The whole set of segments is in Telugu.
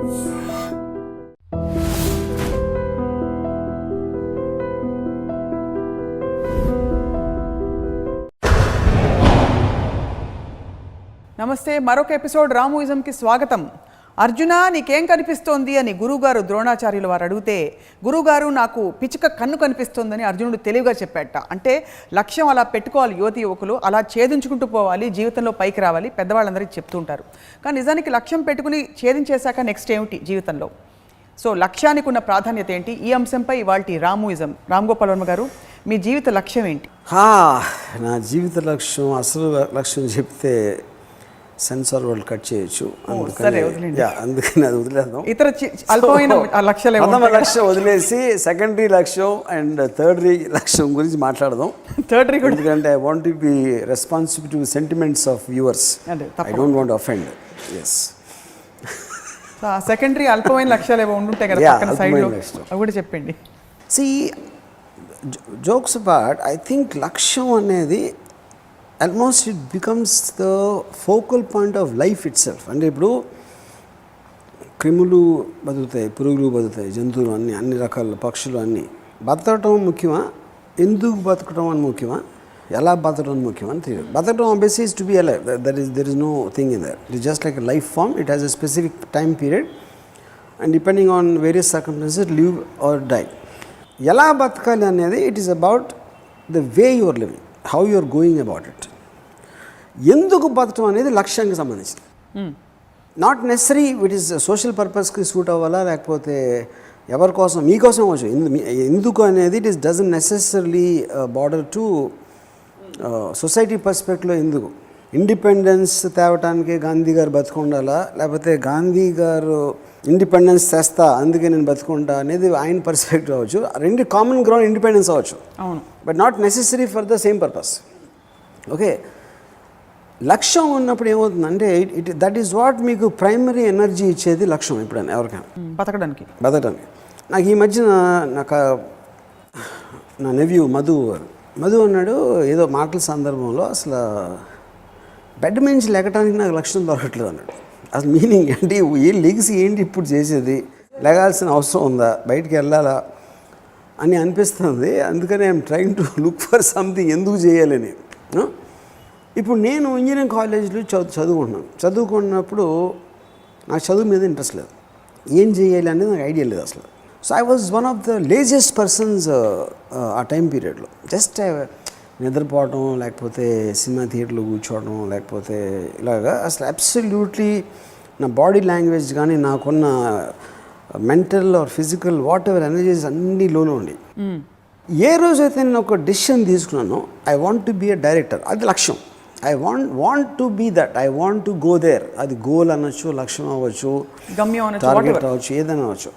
నమస్తే, మరొక ఎపిసోడ్ రాముయిజంకి స్వాగతం. అర్జున, నీకేం కనిపిస్తోంది అని గురువుగారు ద్రోణాచార్యుల వారు అడిగితే, గురువుగారు నాకు పిచ్చుక కన్ను కనిపిస్తోందని అర్జునుడు తెలివిగా చెప్పాట. అంటే లక్ష్యం అలా పెట్టుకోవాలి యువతి యువకులు, అలా ఛేదించుకుంటూ పోవాలి, జీవితంలో పైకి రావాలి, పెద్దవాళ్ళందరికీ చెప్తూ ఉంటారు. కానీ నిజానికి లక్ష్యం పెట్టుకుని ఛేదించేశాక నెక్స్ట్ ఏమిటి జీవితంలో? సో లక్ష్యానికి ఉన్న ప్రాధాన్యత ఏంటి? ఈ అంశంపై ఇవాల్టి రాముయిజం. రామ్ గోపాల్ వర్మ గారు, మీ జీవిత లక్ష్యం ఏంటి? నా జీవిత లక్ష్యం, అసలు లక్ష్యం చెప్తే సెన్సార్ వాళ్ళు కట్ చేయొచ్చు, అందుకని అది వదిలేద్దాం. ఇతర అల్పమైన లక్ష్యం వదిలేసి సెకండరీ లక్ష్యం అండ్ థర్డరీ లక్ష్యం గురించి మాట్లాడదాం. థర్డరీ కూడా, ఎందుకంటే I want to be responsible to sentiments of viewers. I don't want offend. Yes, secondary అల్పమైన లక్ష్యాలు ఏవో ఉండుంటాయి కదా పక్కన సైడ్లో, అవి కూడా చెప్పండి. See, jokes apart, I think లక్ష్యం అనేది almost it becomes the focal point of life itself. అంటే ఇప్పుడు క్రిములు బతుకుతాయి, పురుగులు బతుకుతాయి, జంతువులు అన్ని రకాల పక్షులు అన్నీ. బతకటం ముఖ్యమా, ఎందుకు బతకటం అని ముఖ్యమా, ఎలా బతకడం అని ముఖ్యమా అని తెలియదు. బతకడం obviously is to be alive. There is no thing in there. It just like a life form. It has a specific time period and depending on various circumstances live or die. ఎలా బతకాలి అనేది it is about the way you are living, how you are going about it. ఎందుకు బతకడం అనేది లక్ష్యానికి సంబంధించింది. Not necessary it is social పర్పస్కి సూట్ అవ్వాలా, లేకపోతే ఎవరి కోసం, మీకోసం అవ్వచ్చు. ఎందుకు అనేది it is doesn't necessary border to society పర్స్పెక్టివ్లో. ఎందుకు ఇండిపెండెన్స్ తేవటానికి గాంధీ గారు బతుకుండాలా, లేకపోతే గాంధీ గారు ఇండిపెండెన్స్ తెస్తా అందుకే నేను బతుకుంటా అనేది ఆయన పర్స్పెక్టివ్ అవ్వచ్చు. రెండు కామన్ గ్రౌండ్ ఇండిపెండెన్స్ అవ్వచ్చు, but not necessary for the same purpose. Okay, లక్ష్యం ఉన్నప్పుడు ఏమవుతుందంటే దట్ ఈస్ వాట్ మీకు ప్రైమరీ ఎనర్జీ ఇచ్చేది లక్ష్యం. ఎప్పుడైనా ఎవరికైనా బతకడానికి. నాకు ఈ మధ్యన నా నెవ్యూ మధు అన్నాడు ఏదో మాటల సందర్భంలో, అసలు బెడ్ నుంచి లెగటానికి నాకు లక్ష్యం దొరకట్లేదు అన్నాడు. అసలు మీనింగ్ ఏంటి, ఏ లెగ్స్ ఏంటి ఇప్పుడు చేసేది, లెగాల్సిన అవసరం ఉందా, బయటికి వెళ్ళాలా అని అనిపిస్తుంది. అందుకని I'm trying to look for something, ఎందుకు చేయాలని. ఇప్పుడు నేను ఇంజనీరింగ్ కాలేజ్లో చదువుకున్నప్పుడు నాకు చదువు మీద ఇంట్రెస్ట్ లేదు, ఏం చేయాలి అనేది నాకు ఐడియా లేదు అసలు. So I was one of the laziest persons ఆ టైం పీరియడ్లో. జస్ట్ నిద్రపోవడం, లేకపోతే సినిమా థియేటర్లో కూర్చోవడం, లేకపోతే ఇలాగా అసలు అబ్సల్యూట్లీ నా బాడీ లాంగ్వేజ్ కానీ నాకున్న mental or physical whatever energies అన్నీ లోలో ఉండి. ఏ రోజైతే నేను ఒక డెసిషన్ తీసుకున్నానో I want to be a director, అది లక్ష్యం. I want to be that, I want to go there. అది గోల్ అనొచ్చు, లక్ష్యం అవ్వచ్చు, టార్గెట్ అవ్వచ్చు, ఏదైనా అవ్వచ్చు.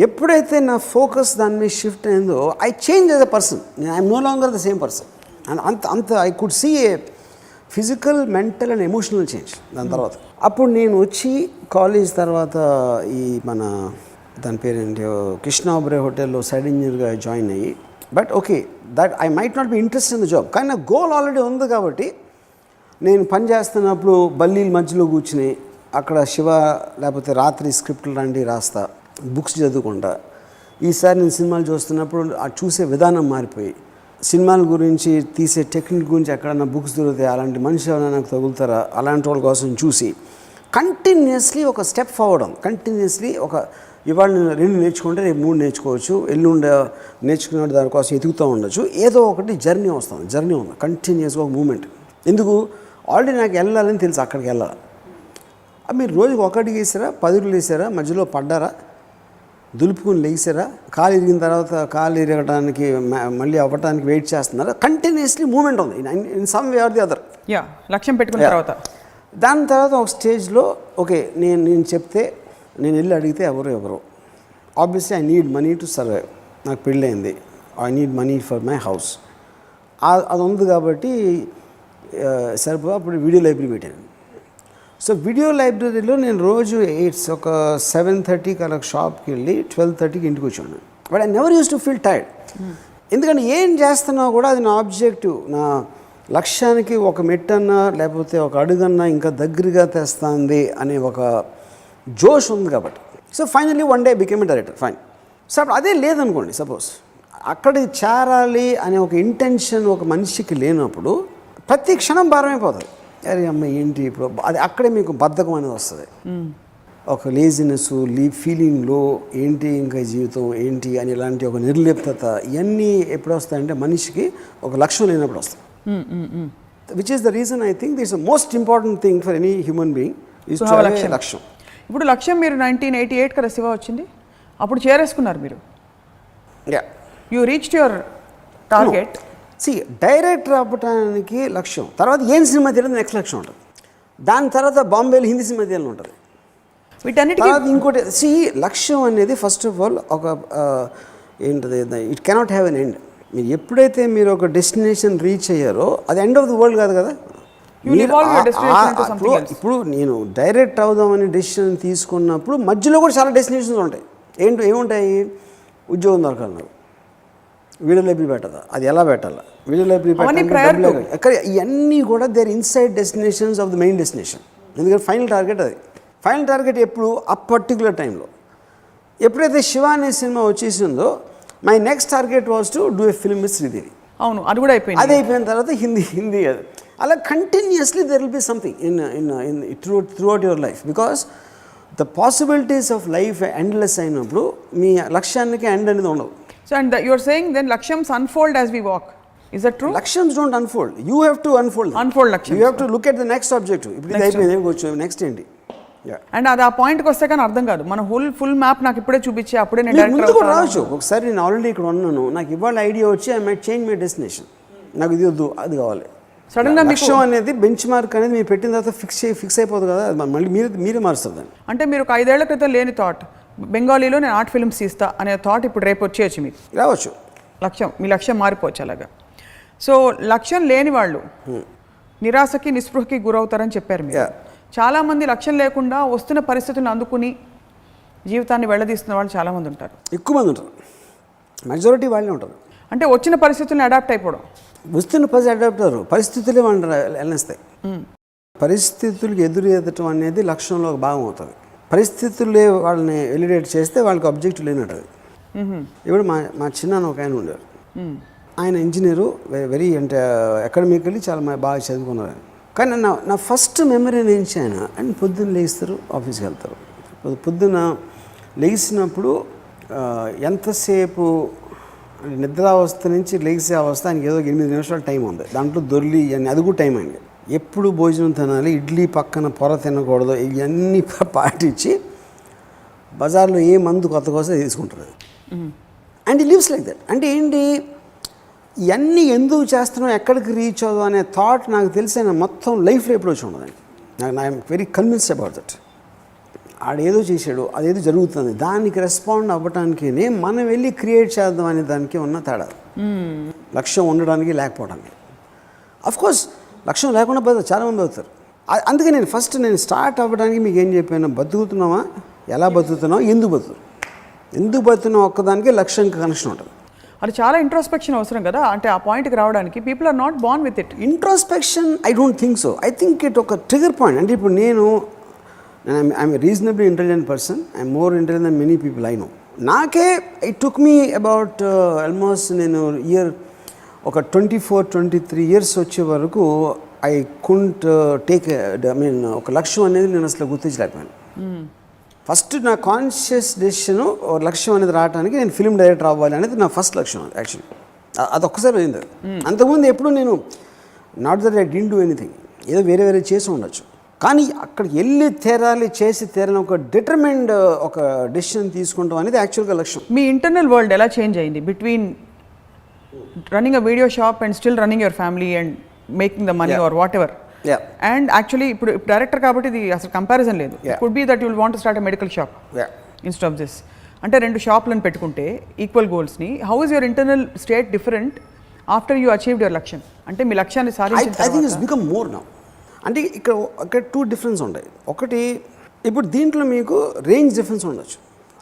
ఎప్పుడైతే నా ఫోకస్ దాని మీద షిఫ్ట్ అయిందో I change as a person. I'm no longer the same person. అంత I could see a physical, mental and emotional change దాని తర్వాత. అప్పుడు నేను వచ్చి కాలేజ్ తర్వాత ఈ మన దాని పేరేంటి కృష్ణాబ్రే హోటల్లో సైడ్ ఇంజనీర్గా జాయిన్ అయ్యి, but okay that I might not B interest in the job, కానీ నా గోల్ ఆల్రెడీ ఉంది. కాబట్టి నేను పని చేస్తున్నప్పుడు బల్లీల మధ్యలో కూర్చుని అక్కడ శివ లేకపోతే రాత్రి స్క్రిప్ట్లు లాంటివి రాస్తా, బుక్స్ చదువుకుంటా. ఈసారి నేను సినిమాలు చూస్తున్నప్పుడు ఆ చూసే విధానం మారిపోయి, సినిమాల గురించి తీసే టెక్నిక్ గురించి ఎక్కడన్నా బుక్స్ దొరుకుతాయి, అలాంటి మనిషి ఎవరైనా నాకు తగులుతారా, అలాంటి వాళ్ళ కోసం చూసి కంటిన్యూస్లీ ఒక స్టెప్ ఫార్వర్డ్ అవును. కంటిన్యూస్లీ ఒక ఇవాళ నేను 2 నేర్చుకుంటే రేపు 3 నేర్చుకోవచ్చు, ఎల్లుండి నేర్చుకునే దానికోసం ఎదుగుతూ ఉండొచ్చు. ఏదో ఒకటి జర్నీ వస్తుంది, జర్నీ ఉంది కంటిన్యూస్గా ఒక మూమెంట్. ఎందుకు ఆల్రెడీ నాకు వెళ్ళాలని తెలుసు, అక్కడికి వెళ్ళాలి. మీరు రోజుకి 1 అడుగు వేసారా, 10 అడుగులు వేసారా, మధ్యలో పడ్డారా, దులుపుకుని లేచారా, కాలు ఇరిగిన తర్వాత కాలు ఇరగడానికి మళ్ళీ అవ్వడానికి వెయిట్ చేస్తున్నారా, కంటిన్యూస్లీ మూమెంట్ ఉంది in some way or the other. లక్ష్యం పెట్టుకున్న తర్వాత దాని తర్వాత ఒక స్టేజ్లో ఓకే నేను చెప్తే, నేను వెళ్ళి అడిగితే ఎవరు obviously I need money to survive. నాకు పెళ్ళయింది, I need money for my house. అది ఉంది కాబట్టి సరిపో అప్పుడు వీడియో లైబ్రరీ పెట్టాను. సో వీడియో లైబ్రరీలో నేను రోజు ఒక 7:30కి అలా షాప్కి వెళ్ళి 12:30కి ఇంటికి వచ్చాను. But I never use to feel tired. ఎందుకంటే ఏం చేస్తున్నా కూడా అది నా ఆబ్జెక్టివ్, నా లక్ష్యానికి ఒక మెట్టన్నా లేకపోతే ఒక అడుగన్నా ఇంకా దగ్గరగా తెస్తుంది అనే ఒక జోష్ ఉంది. కాబట్టి so finally one day became a director, fine. So అప్పుడు అదే లేదనుకోండి, సపోజ్ అక్కడికి చేరాలి అనే ఒక ఇంటెన్షన్ ఒక మనిషికి లేనప్పుడు ప్రతి క్షణం భారమైపోతుంది. అరే అమ్మ ఏంటి ఇప్పుడు, అది అక్కడే మీకు బద్ధకం అనేది వస్తుంది, ఒక లేజినెస్, ఫీలింగ్లో ఏంటి ఇంకా జీవితం ఏంటి అని ఇలాంటి ఒక నిర్లిప్తత, ఇవన్నీ ఎప్పుడు వస్తాయంటే మనిషికి ఒక లక్ష్యం లేనప్పుడు వస్తాయి. Which is the reason I think this most important thing for any human being is to have a లక్ష్యం. ఇప్పుడు లక్ష్యం మీరు 1988 కదా శివ వచ్చింది, అప్పుడు చేరేసుకున్నారు మీరు. Yeah, you reached your target. Director అవ్వటానికి లక్ష్యం, తర్వాత ఏం సినిమా తీయాలి నెక్స్ట్ లక్ష్యం ఉంటుంది, దాని తర్వాత బాంబేలో హిందీ సినిమా తీయాలని ఉంటుంది, వీటన్నిటికీ తర్వాత ఇంకోటి. లక్ష్యం అనేది ఫస్ట్ ఆఫ్ ఆల్ ఒక ఏంటది, it cannot have an end. మీరు ఎప్పుడైతే మీరు ఒక డెస్టినేషన్ రీచ్ అయ్యారో అది ఎండ్ ఆఫ్ ది వరల్డ్ కాదు కదా. ఇప్పుడు నేను డైరెక్ట్ అవుదామని డెసిషన్ తీసుకున్నప్పుడు మధ్యలో కూడా చాలా డెస్టినేషన్స్ ఉంటాయి. ఏముంటాయి, ఉద్యోగం దొరకాలి నాకు, వీడియో లైబ్రరీ పెట్టదా, అది ఎలా పెట్టాలా, వీడియో లైబ్రరీ పెట్టాలి, ఎక్కడ, ఇవన్నీ కూడా there inside destinations of the main destination. ఎందుకంటే ఫైనల్ టార్గెట్ అది. ఫైనల్ టార్గెట్ ఎప్పుడు, ఆ పర్టికులర్ టైంలో. ఎప్పుడైతే శివ అనే సినిమా వచ్చేసిందో my next target was to do a film with Sridevi. అవును, అది కూడా అయిపోయింది. అది అయిపోయిన తర్వాత హిందీ అది అలా continuously there will be something in throughout your life, because the possibilities of life endless అయినప్పుడు మీ లక్ష్యానికి ఎండ్ అనేది ఉండవు. So and you are saying then lakshams unfold as we walk. Is that true? Lakshams don't unfold. You have to unfold them. Unfold lakshams. You have to look at the next objective. ఇప్పుడు ఇది అయిపోయింది, ఏమొచ్చు నెక్స్ట్ ఏంటి. అండ్ అది ఆ పాయింట్కి వస్తే కానీ అర్థం కాదు. మన ఫుల్ మ్యాప్ నాకు ఇప్పుడే చూపించి అప్పుడే నేను డైరెక్టర్ ముందు కూడా రావచ్చు. ఒకసారి నేను ఆల్రెడీ ఇక్కడ ఉన్నాను, నాకు ఇవాళ ఐడియా వచ్చి I might change my destination, నాకు ఇది వద్దు అది కావాలి. సడన్గా లక్ష్యం అనేది బెంచ్ మార్క్ అనేది మీరు పెట్టిన తర్వాత ఫిక్స్ అయిపోదు కదా, మళ్ళీ మీరే మారుస్తారు దాన్ని. అంటే మీరు ఒక 5 ఏళ్ల క్రితం లేని థాట్, బెంగాలీలో నేను ఆర్ట్ ఫిల్మ్స్ తీస్తా అనే థాట్ ఇప్పుడు రేపు వచ్చేయచ్చు మీకు, రావచ్చు. మీ లక్ష్యం మారిపోవచ్చు అలాగా. సో లక్ష్యం లేని వాళ్ళు నిరాశకి నిస్పృహకి గురవుతారని చెప్పారు మీరు. చాలామంది లక్ష్యం లేకుండా వస్తున్న పరిస్థితులను అందుకుని జీవితాన్ని వెళ్ళదీస్తున్న వాళ్ళు చాలామంది ఉంటారు. ఎక్కువ మంది ఉంటారు, మెజారిటీ వాళ్ళే ఉంటారు. అంటే వచ్చిన పరిస్థితులను అడాప్ట్ అయిపోవడం. వస్తున్న అడాప్ట్ అవ్వరు, పరిస్థితులే వాళ్ళు వెళ్ళనిస్తాయి. పరిస్థితులకు ఎదురెదటం అనేది లక్ష్యంలో ఒక భాగం అవుతుంది. పరిస్థితులే వాళ్ళని ఎలిడేట్ చేస్తే వాళ్ళకి ఆబ్జెక్టివ్ లేనట్టు. ఇప్పుడు మా చిన్న ఒక ఆయన ఉండేవారు, ఆయన ఇంజనీరు, వెరీ అంటే అకాడమికలీ చాలా బాగా చదువుకున్నారు. కానీ నా ఫస్ట్ మెమరీ నుంచి ఆయన పొద్దున్న లేస్తారు, ఆఫీస్కి వెళ్తారు. పొద్దున్న లేచినప్పుడు ఎంతసేపు నిద్రావస్థ నుంచి లేచే అవస్థ ఆయనకి ఏదో 8 నిమిషాల టైం ఉంది, దాంట్లో దొర్లి అని అది కూడా టైం అండి. ఎప్పుడు భోజనం తినాలి, ఇడ్లీ పక్కన పొర తినకూడదు, ఇవన్నీ పాటించి బజార్లో ఏ మందు కొత్త కోసం తీసుకుంటారు. అండ్ ఈ లివ్స్ లైక్ దట్. అంటే ఏంటి, ఇవన్నీ ఎందుకు చేస్తున్నాం, ఎక్కడికి రీచ్ అవుదాం అనే థాట్ నాకు తెలిసిన మొత్తం లైఫ్లో ఎప్పుడు వచ్చి ఉండదండి. I'm very convinced about that. ఆడేదో చేశాడు, అదేదో జరుగుతుంది, దానికి రెస్పాండ్ అవ్వటానికి మనం వెళ్ళి క్రియేట్ చేద్దాం అనే దానికి ఉన్న తేడా. లక్ష్యం ఉండడానికి లేకపోవడానికి. అఫ్కోర్స్ లక్ష్యం లేకుండా పోతే చాలామంది అవుతారు. అందుకే నేను స్టార్ట్ అవ్వడానికి మీకు ఏం చెప్పాను, బతుకుతున్నామా, ఎలా బతుకుతున్నామా, ఎందుకు బతుకుతున్నాం ఒక్కదానికి లక్ష్యానికి కనెక్షన్ ఉంటుంది. అది చాలా ఇంట్రోస్పెక్షన్ అవసరం కదా. అంటే ఆ పాయింట్కి రావడానికి people are not born with it. Introspection I don't think so. I think it ఒక ట్రిగర్ పాయింట్. అంటే ఇప్పుడు I'm reasonably intelligent person, I'm more intelligent than many people I know. నాకే it took me about almost నేను ఇయర్ ఒక 24-23 ఇయర్స్ వచ్చే వరకు ఐ కుంట్ టేక్ ఒక లక్ష్యం అనేది నేను అసలు గుర్తించలేకపోయాను. ఫస్ట్ నా కాన్షియస్ డెసిషను లక్ష్యం అనేది రావడానికి నేను ఫిల్మ్ డైరెక్టర్ అవ్వాలి అనేది నా ఫస్ట్ లక్ష్యం. యాక్చువల్లీ అది ఒక్కసారి అయింది. అంతకుముందు ఎప్పుడు నేను not that I didn't do anything, ఏదో వేరే చేసి ఉండొచ్చు, కానీ అక్కడికి వెళ్ళి చేసి తీరాలని ఒక డిటర్మైన్డ్ ఒక డెసిషన్ తీసుకుంటాం అనేది యాక్చువల్గా లక్ష్యం. మీ ఇంటర్నల్ వరల్డ్ ఎలా చేంజ్ అయింది between running a video shop and still running your family and making the money or whatever? And actually ఇప్పుడు డైరెక్టర్ కాబట్టి ఇది అసలు కంపారిజన్ లేదు. Could be that you'll want to start a medical shop instead of this. అంటే 2 షాప్లను పెట్టుకుంటే ఈక్వల్ గోల్స్ని, how is your internal state different after you achieved your లక్ష్యం? అంటే మీ లక్ష్యాన్ని సాధించిన I think it's become more now. అంటే ఇక్కడ 2 డిఫరెన్స్ ఉంటాయి. ఒకటి, ఇప్పుడు దీంట్లో మీకు రేంజ్ డిఫరెన్స్ ఉండొచ్చు.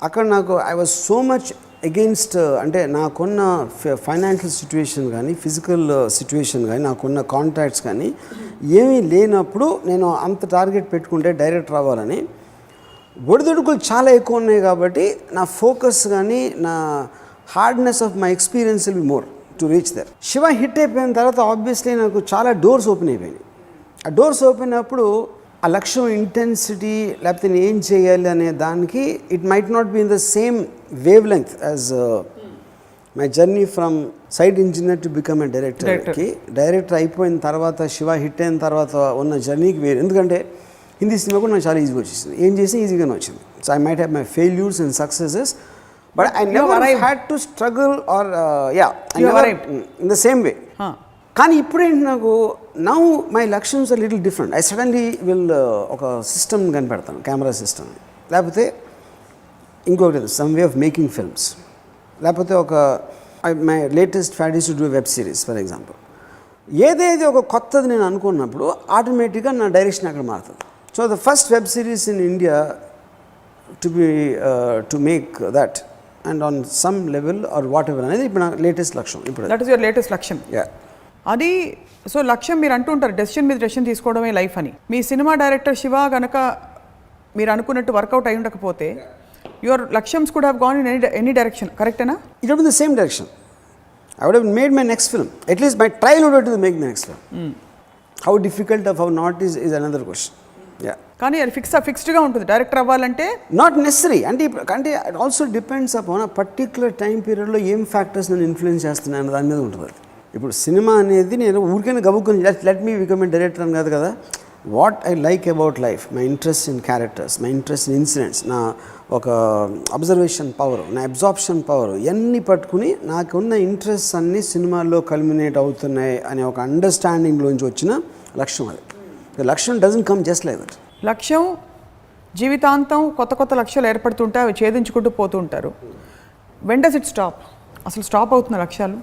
అక్కడ నాకు I was so much against, అంటే నాకున్న ఫైనాన్షియల్ సిచ్యువేషన్ కానీ, ఫిజికల్ సిచ్యువేషన్ కానీ, నాకున్న కాంటాక్ట్స్ కానీ ఏమీ లేనప్పుడు నేను అంత టార్గెట్ పెట్టుకుంటే డైరెక్టర్ అవ్వాలని ఒడిదుడుకులు చాలా ఎక్కువ ఉన్నాయి కాబట్టి నా ఫోకస్ కానీ నా hardness of my experience will be more to reach there. Shiva hit అయిపోయిన తర్వాత ఆబ్వియస్లీ నాకు చాలా డోర్స్ ఓపెన్ అయిపోయినాయి. ఆ డోర్స్ ఓపెన్ అయినప్పుడు ఆ లక్ష్యం ఇంటెన్సిటీ లేకపోతే నేను ఏం చేయాలి అనే దానికి it might not be in the same wavelength as my journey from site engineer to become a డైరెక్టర్కి. డైరెక్టర్ అయిపోయిన తర్వాత శివ హిట్ అయిన తర్వాత ఉన్న జర్నీకి వేరు. ఎందుకంటే హిందీ సినిమా కూడా నాకు చాలా ఈజీగా వచ్చేసింది, ఏం చేసి ఈజీగానే వచ్చింది. So I might have my failures and successes but I never had to struggle or in the same way. కానీ ఇప్పుడేంటి నాకు నౌ మై లక్ష్యమ్స్ are little different. I suddenly ఒక సిస్టమ్ కనిపెడతాను, కెమెరా సిస్టమ్, లేకపోతే ఇంకొకటి some way of making films, లేకపోతే my latest fad is to do web series for example. ఏదైతే ఒక కొత్తది నేను అనుకున్నప్పుడు ఆటోమేటిక్గా నా డైరెక్షన్ అక్కడ మారుతుంది. So the first web series in India to make that and on some level or what ever అనేది ఇప్పుడు నా లేటెస్ట్ లక్ష్యం. ఇప్పుడు దట్ ఈస్ యువర్ లేటెస్ట్ లక్ష్యం. అది సో లక్ష్యం మీరు అంటుంటారు డెసిషన్ మీద డెసిషన్ తీసుకోవడమే లైఫ్ అని. మీ సినిమా డైరెక్టర్ శివ కనుక మీరు అనుకున్నట్టు వర్కౌట్ అయి ఉండకపోతే యువర్ లక్ష్యమ్స్ could have gone in any direction, కరెక్టేనా? It would be the same direction. I would have made my next film. At least my trial would have to make the next film. How difficult or how not is another question. Yeah. కానీ అది ఫిక్స్డ్గా ఉంటుంది డైరెక్టర్ అవ్వాలంటే. నాట్ నెసరీ అంటే ఇట్ ఆల్సో డిపెండ్స్ అపాన్ ఆ పర్టిక్యులర్ టైం పీరియడ్లో ఏం ఫ్యాక్టర్స్ నేను ఇన్ఫ్లుయెన్స్ చేస్తున్నాను దాని మీద ఉంటుంది. ఇప్పుడు సినిమా అనేది నేను ఊరికైనా గబుక్కుని let me become a director అని కాదు కదా. What I like about life, my interest in characters, my interest in incidents, నా ఒక అబ్జర్వేషన్ పవర్, నా అబ్జార్ప్షన్ పవర్, ఇవన్నీ పట్టుకుని నాకున్న ఇంట్రెస్ట్ అన్నీ సినిమాల్లో కల్మినేట్ అవుతున్నాయి అనే ఒక అండర్స్టాండింగ్లోంచి వచ్చిన లక్ష్యం అది. లక్ష్యం doesn't come just like that. లక్ష్యం జీవితాంతం కొత్త కొత్త లక్ష్యాలు ఏర్పడుతుంటే అవి ఛేదించుకుంటూ పోతూ ఉంటారు. When does it stop? అసలు స్టాప్ అవుతున్న లక్ష్యాలు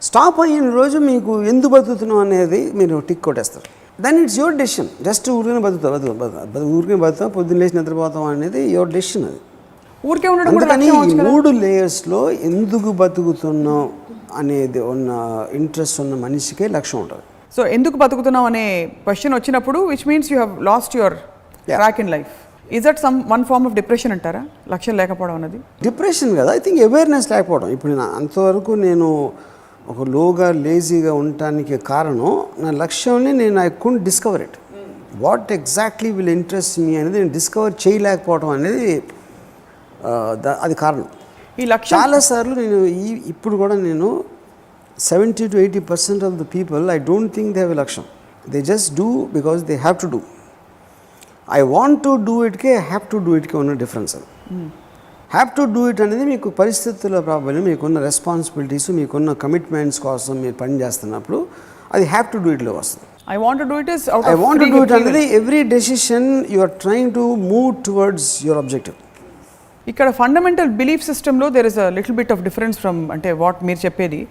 స్టాప్ అయిన రోజు మీకు ఎందుకు బతుకుతున్నాం అనేది మీరు టిక్ కొట్టేస్తారు. Then it's your decision. Just ఊరికనే ఊరికనే బతుకుతాం, పొద్దున్న లేచి నిద్రపోతాం అనేది యువర్ డెసిషన్. అది ఊరికే ఉండడం. అందుకని ఈ 3 లేయర్స్లో ఎందుకు బతుకుతున్నాం అనేది ఉన్న ఇంట్రెస్ట్ ఉన్న మనిషికే లక్ష్యం ఉంటుంది. సో ఎందుకు బతుకుతున్నాం అనే క్వశ్చన్ వచ్చినప్పుడు which means you have lost your track in life. Is that one form of depression అంటారా లక్ష్యం లేకపోవడం అనేది? డిప్రెషన్ కదా, ఐ థింక్ అవేర్నెస్ లేకపోవడం. ఇప్పుడు నేను అంతవరకు నేను ఒక లోగా లేజీగా ఉండటానికి కారణం నా లక్ష్యాన్ని I couldn't discover it. What exactly will interest me అనేది నేను డిస్కవర్ చేయలేకపోవడం అనేది అది కారణం. ఈ లక్ష్యం చాలాసార్లు ఇప్పుడు కూడా నేను 70 to 80% of the people I don't think they have a లక్ష్యం. They just do because they have to do. I want to do ఇట్కే హ్యావ్ టు డూ ఇట్కే ఉన్న డిఫరెన్స్. అది హ్యావ్ టు డూ ఇట్ అనేది మీకు పరిస్థితుల ప్రాబ్లం, మీకున్న రెస్పాన్సిబిలిటీస్, మీకున్న కమిట్మెంట్స్ కోసం మీరు పని చేస్తున్నప్పుడు అది హ్యావ్ టు డూ ఇట్లో వస్తుంది. I want to do it అనేది every decision you are trying to move towards your objective. ఇక్కడ ఫండమెంటల్ బిలీఫ్ సిస్టంలో there is a little bit of difference from అంటే వాట్ మీరు చెప్పేది.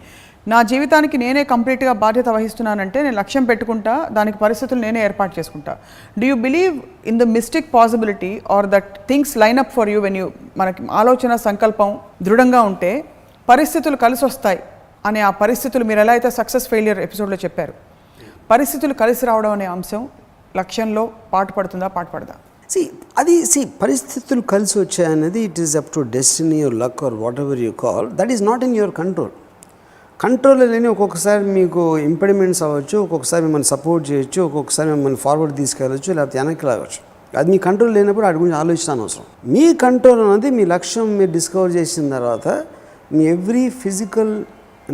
నా జీవితానికి నేనే కంప్లీట్గా బాధ్యత వహిస్తున్నానంటే నేను లక్ష్యం పెట్టుకుంటా, దానికి పరిస్థితులు నేనే ఏర్పాటు చేసుకుంటా. Do you believe in the mistake possibility or that things line up for you when you మనకి ఆలోచన సంకల్పం దృఢంగా ఉంటే పరిస్థితులు కలిసి వస్తాయి అనే ఆ పరిస్థితులు మీరు ఎలా అయితే సక్సెస్ ఫెయిలియర్ ఎపిసోడ్లో చెప్పారు, పరిస్థితులు కలిసి రావడం అనే అంశం లక్ష్యంలో పాటుపడుతుందా పాటుపడదా? పరిస్థితులు కలిసి వచ్చాయనేది it is up to destiny or luck or whatever you call, that is not in your control. Control లేని ఒక్కొక్కసారి మీకు ఇంపెడిమెంట్స్ అవ్వచ్చు, ఒక్కొక్కసారి మిమ్మల్ని సపోర్ట్ చేయొచ్చు, ఒక్కొక్కసారి మిమ్మల్ని ఫార్వర్డ్ తీసుకెళ్ళచ్చు, లేకపోతే వెనక్కి లాగచ్చు. అది మీ కంట్రోల్ లేనప్పుడు వాటి గురించి ఆలోచించాల్సిన అవసరం. మీ కంట్రోల్ అనేది మీ లక్ష్యం మీరు డిస్కవర్ చేసిన తర్వాత మీ every physical,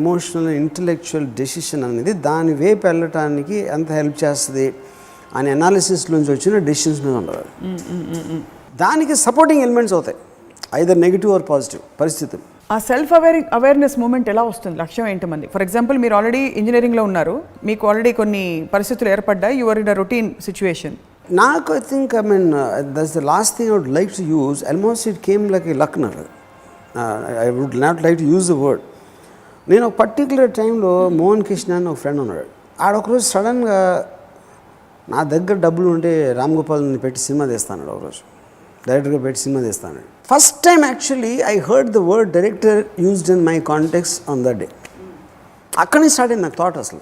emotional, intellectual decision అనేది దాని వైపు వెళ్ళటానికి ఎంత హెల్ప్ చేస్తుంది అనే అనాలిసిస్లోంచి వచ్చిన డెసిషన్స్ మీద ఉండదు. దానికి సపోర్టింగ్ ఎలిమెంట్స్ అవుతాయి, ఐదర్ నెగిటివ్ ఆర్ పాజిటివ్ పరిస్థితులు. ఆ సెల్ఫ్ అవేర్నెస్ మూమెంట్ ఎలా వస్తుంది? లక్ష్యం ఏంటి మంది? ఫర్ ఎగ్జాంపుల్ మీరు ఆల్రెడీ ఇంజనీరింగ్లో ఉన్నారు, మీకు ఆల్రెడీ కొన్ని పరిస్థితులు ఏర్పడ్డాయి, your in a routine situation. నాకు I think that's the last thing I would like to use. Almost it came like a luck. I would not like to use the word. నేను ఒక పర్టికులర్ టైంలో మోహన్ కృష్ణ అని ఒక ఫ్రెండ్ ఉన్నాడు. ఒకరోజు సడన్గా నా దగ్గర డబ్బులు ఉంటే రామ్ గోపాల్ని పెట్టి సినిమా తీస్తాను, ఒకరోజు డైరెక్టర్గా పెట్టి సినిమా తీస్తాను. First time actually I heard the word director used in my context on that day. అక్కడి నుంచి స్టార్ట్ అయింది నాకు థాట్. అసలు